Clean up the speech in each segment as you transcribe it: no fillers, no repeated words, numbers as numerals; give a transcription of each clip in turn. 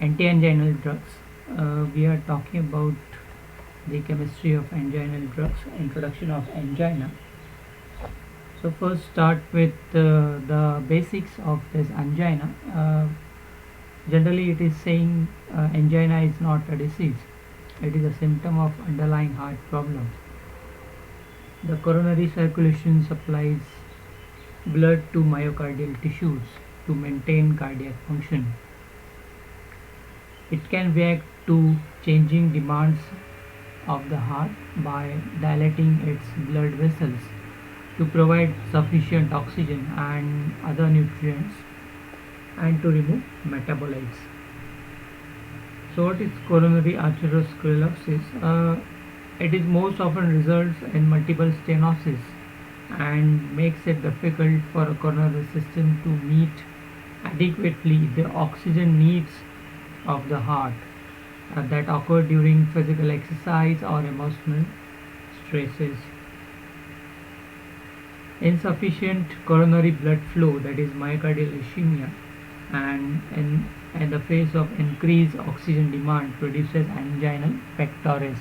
Antianginal drugs. We are talking about the chemistry of anginal drugs, introduction of angina. So first start with the basics of this angina. Generally it is saying angina is not a disease, it is a symptom of underlying heart problem. The coronary circulation supplies blood to myocardial tissues to maintain cardiac function. It can react to changing demands of the heart by dilating its blood vessels to provide sufficient oxygen and other nutrients and to remove metabolites. So what is coronary arteriosclerosis? It is most often results in multiple stenosis and makes it difficult for a coronary system to meet adequately the oxygen needs of the heart that occur during physical exercise or emotional stresses. Insufficient coronary blood flow, that is myocardial ischemia, and in the face of increased oxygen demand produces anginal pectoris.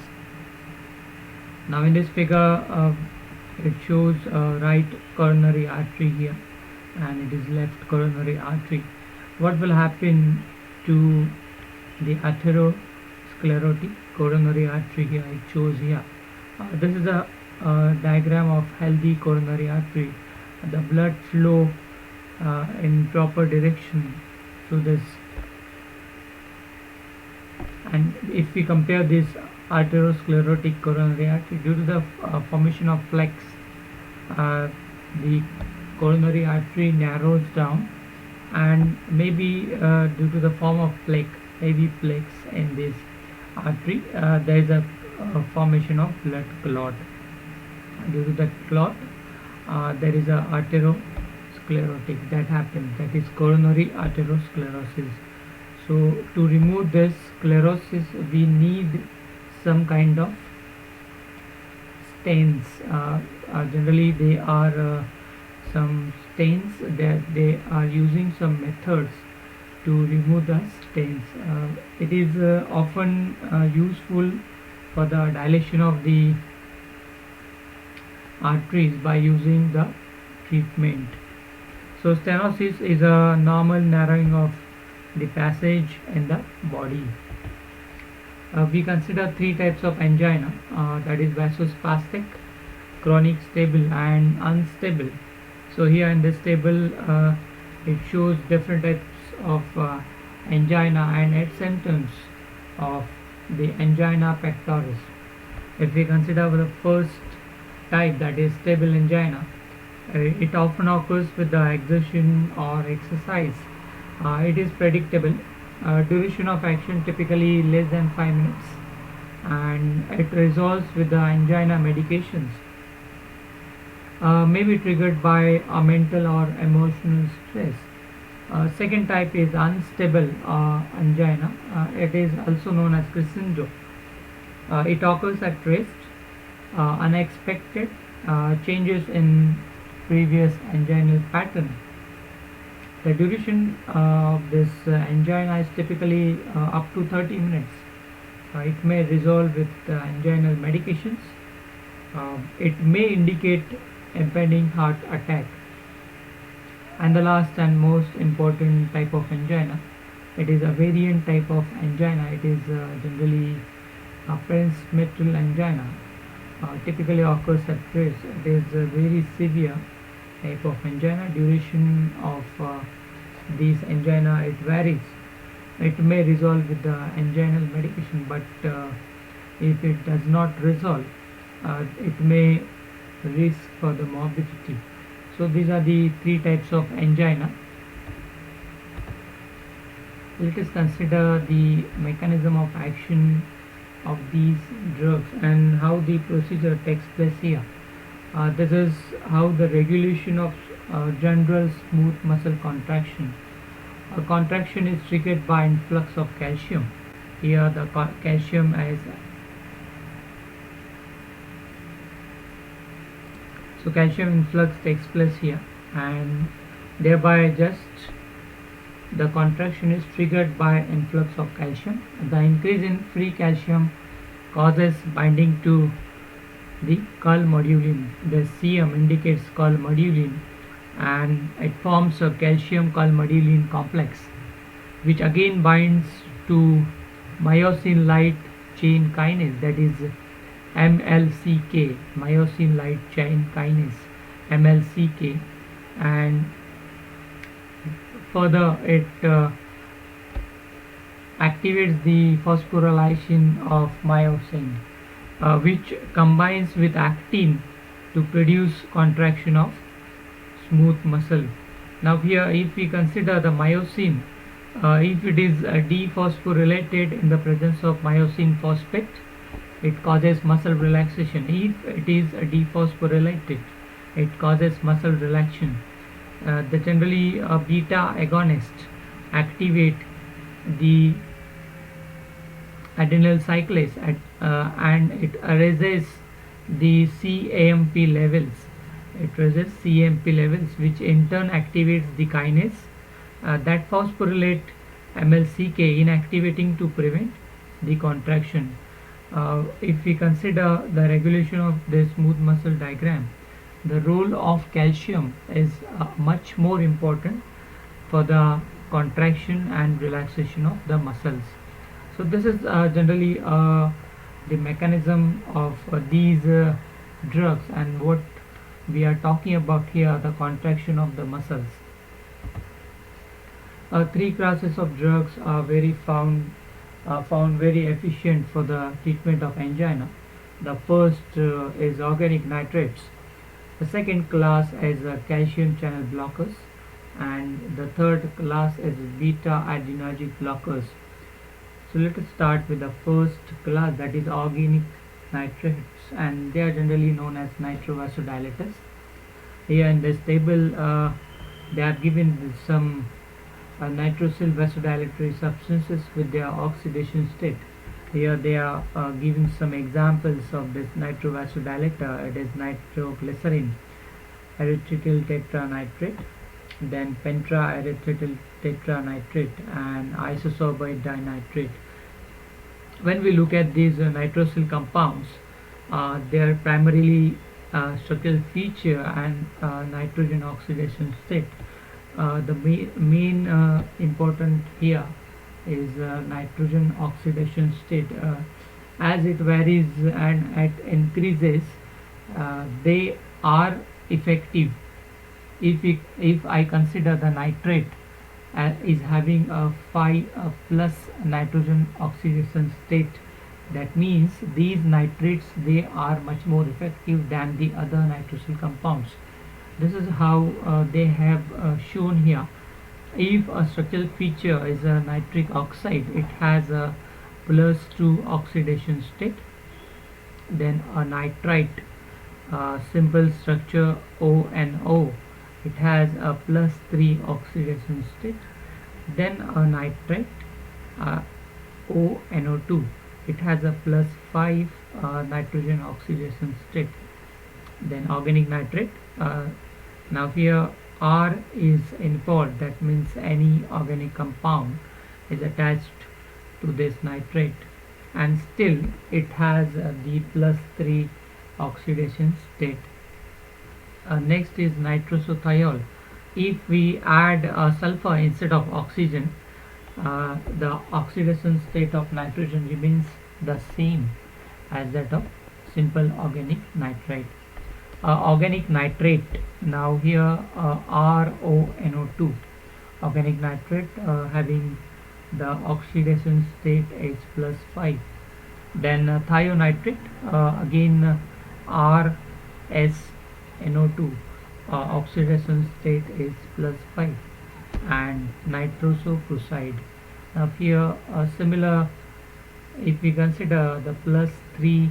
Now in this figure it shows right coronary artery here and it is left coronary artery. What will happen to the atherosclerotic coronary artery here? It shows here. This is a diagram of healthy coronary artery. The blood flow in proper direction through this, and if we compare this atherosclerotic coronary artery, due to the formation of plaques, the coronary artery narrows down, and maybe due to the form of plaque, heavy plaques in this artery, there is a formation of blood clot. Due to that clot, there is a atherosclerotic that happens, that is coronary atherosclerosis. So to remove this sclerosis, we need some kind of stents. Generally they are some stents that they are using some methods to remove the stents. It is often useful for the dilation of the arteries by using the treatment. So stenosis is a normal narrowing of the passage in the body. We consider three types of angina, that is vasospastic, chronic stable and unstable. So here in this table it shows different types of angina and its symptoms of the angina pectoris. If we consider the first type, that is stable angina, it often occurs with the exertion or exercise. It is predictable. Duration of action typically less than 5 minutes, and it resolves with the angina medications. May be triggered by a mental or emotional stress. Second type is unstable angina. It is also known as crescendo. It occurs at rest, unexpected changes in previous anginal pattern. The duration of this angina is typically up to 30 minutes. It may resolve with anginal medications. It may indicate impending heart attack. And the last and most important type of angina, it is a variant type of angina. It is generally a prince-mitral angina. Typically occurs at rest. It is a very severe type of angina. Duration of these angina, it varies. It may resolve with the anginal medication, but if it does not resolve, it may risk for the morbidity. So these are the three types of angina. Let us consider the mechanism of action of these drugs and how the procedure takes place here. This is how the regulation of general smooth muscle contraction. A contraction is triggered by influx of calcium. Here the calcium is so calcium influx takes place here, and thereby just the contraction is triggered by influx of calcium. The increase in free calcium causes binding to the calmodulin. The CM indicates calmodulin, and it forms a calcium calmodulin complex, which again binds to myosin light chain kinase, that is MLCK, myosin light chain kinase, MLCK, and further it activates the phosphorylation of myosin, which combines with actin to produce contraction of smooth muscle. Now here, if we consider the myosin, if it is dephosphorylated in the presence of myosin phosphate, it causes muscle relaxation. If it is dephosphorylated, it causes muscle relaxation. The generally beta agonists activate the adenyl cyclase and it raises the CAMP levels. It raises CAMP levels, which in turn activates the kinase that phosphorylate MLCK, inactivating to prevent the contraction. If we consider the regulation of the smooth muscle diagram, the role of calcium is much more important for the contraction and relaxation of the muscles. So this is generally the mechanism of these drugs, and what we are talking about here, the contraction of the muscles. Three classes of drugs are found very efficient for the treatment of angina. The first is organic nitrates. The second class is calcium channel blockers, and the third class is beta adrenergic blockers. So let us start with the first class, that is organic nitrates, and they are generally known as nitrovasodilators. Here in this table they are given some nitrosyl vasodilatory substances with their oxidation state. Here they are giving some examples of this nitrovasodilator. It is nitroglycerin, erythritol tetranitrate, then pentra-erythritol tetranitrate, and isosorbide dinitrate. When we look at these nitrosyl compounds, they are primarily structural feature and nitrogen oxidation state. The main important here is nitrogen oxidation state. As it varies and it increases, they are effective. If I consider the nitrate is having a 5 plus nitrogen oxidation state, that means these nitrates, they are much more effective than the other nitrosyl compounds. This is how they have shown here. If a structural feature is a nitric oxide, it has a +2 oxidation state. Then a nitrite, simple structure ONO, it has a +3 oxidation state. Then a nitrate, ONO2, it has a +5 nitrogen oxidation state. Then organic nitrate, now here R is involved, that means any organic compound is attached to this nitrate, and still it has the +3 oxidation state. Next is nitrosothiol. If we add sulfur instead of oxygen, the oxidation state of nitrogen remains the same as that of simple organic nitrate. Organic nitrate, now here RONO2, organic nitrate having the oxidation state is +5. Then thionitrate, again RSNO2, oxidation state is +5. And nitrosoproside, now here similar, if we consider the +3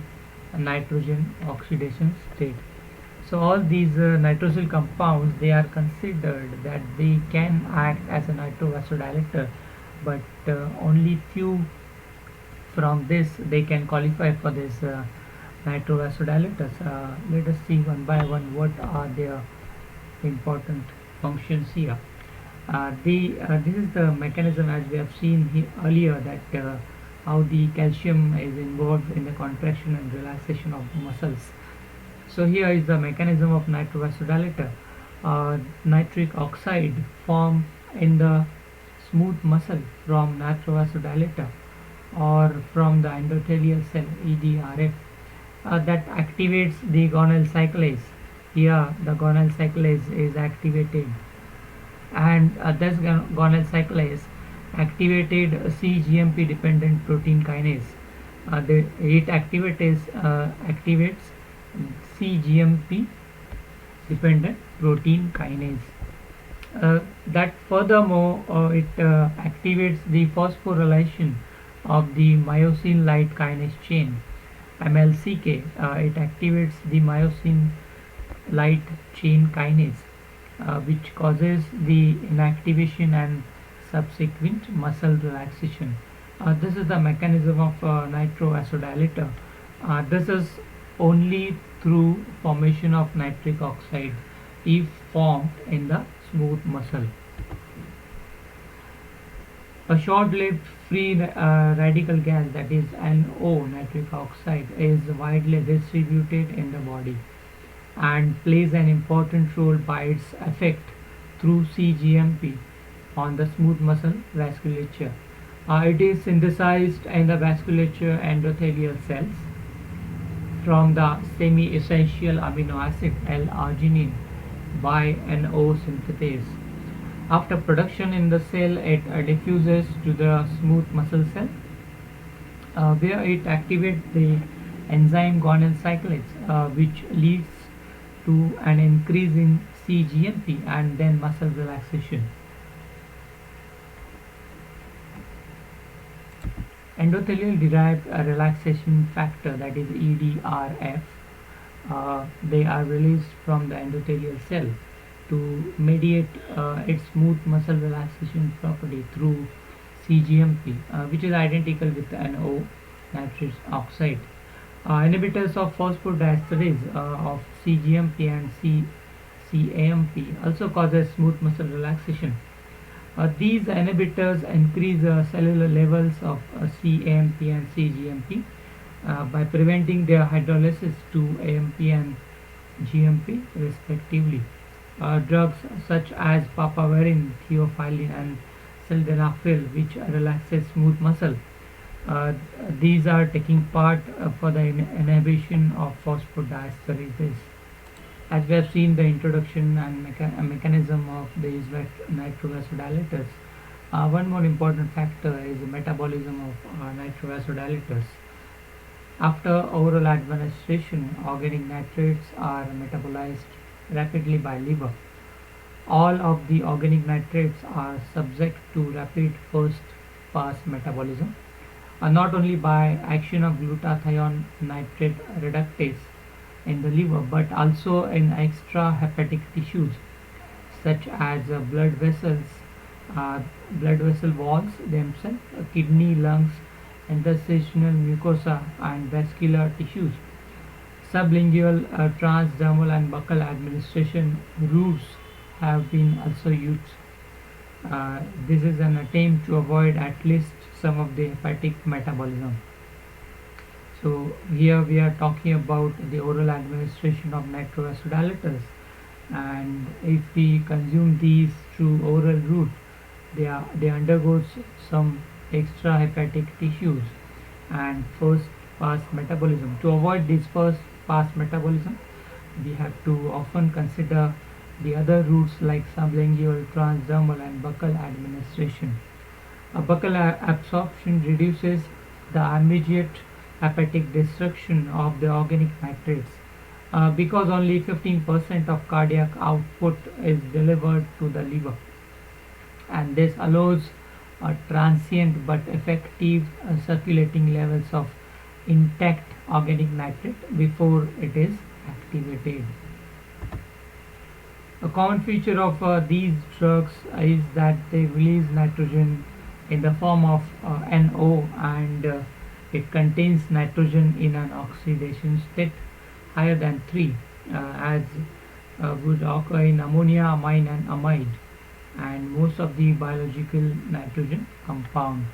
nitrogen oxidation state. So all these nitrosyl compounds, they are considered that they can act as a nitrovasodilator, but only few from this they can qualify for this nitrovasodilators. Let us see one by one what are their important functions here. This is the mechanism, as we have seen earlier, that how the calcium is involved in the contraction and relaxation of the muscles. So here is the mechanism of nitrovasodilator. Nitric oxide formed in the smooth muscle from nitrovasodilator or from the endothelial cell EDRF that activates the gonal cyclase. Here the gonal cyclase is activated, and this gonal cyclase activated cGMP dependent protein kinase. It activates cGMP dependent protein kinase. That furthermore it activates the phosphorylation of the myosin light kinase chain MLCK. It activates the myosin light chain kinase, which causes the inactivation and subsequent muscle relaxation. This is the mechanism of nitrovasodilator. This is only through formation of nitric oxide if formed in the smooth muscle. A short-lived free radical gas, that is NO, nitric oxide, is widely distributed in the body and plays an important role by its effect through cGMP on the smooth muscle vasculature. It is synthesized in the vasculature endothelial cells from the semi-essential amino acid L-arginine by NO synthetase. After production in the cell, it diffuses to the smooth muscle cell, where it activates the enzyme gonal cyclase, which leads to an increase in cGMP and then muscle relaxation. Endothelial derived relaxation factor, that is EDRF, they are released from the endothelial cell to mediate its smooth muscle relaxation property through cGMP, which is identical with NO, nitrous oxide. Inhibitors of phosphodiesterase of cGMP and CAMP also causes smooth muscle relaxation. These inhibitors increase cellular levels of CAMP and cGMP by preventing their hydrolysis to AMP and GMP respectively. Drugs such as papaverine, theophylline and sildenafil, which relaxes smooth muscle, these are taking part for the inhibition of phosphodiesterase. As we have seen the introduction and mechanism of these nitrovasodilators, one more important factor is the metabolism of nitrovasodilators. After oral administration, organic nitrates are metabolized rapidly by liver. All of the organic nitrates are subject to rapid first pass metabolism, not only by action of glutathione nitrate reductase in the liver, but also in extrahepatic tissues such as blood vessel walls themselves, kidney, lungs, interstitial mucosa and vascular tissues. Sublingual, transdermal and buccal administration routes have been also used. This is an attempt to avoid at least some of the hepatic metabolism. So here we are talking about the oral administration of nitrovasodilators, and if we consume these through oral route, they undergo some extrahepatic tissues and first pass metabolism. To avoid this first pass metabolism, we have to often consider the other routes like sublingual, transdermal and buccal administration. A buccal absorption reduces the immediate hepatic destruction of the organic nitrates because only 15% of cardiac output is delivered to the liver, and this allows transient but effective circulating levels of intact organic nitrate before it is activated. A common feature of these drugs is that they release nitrogen in the form of NO, and it contains nitrogen in an oxidation state higher than 3, as would occur in ammonia, amine and amide. and most of the biological nitrogen compound.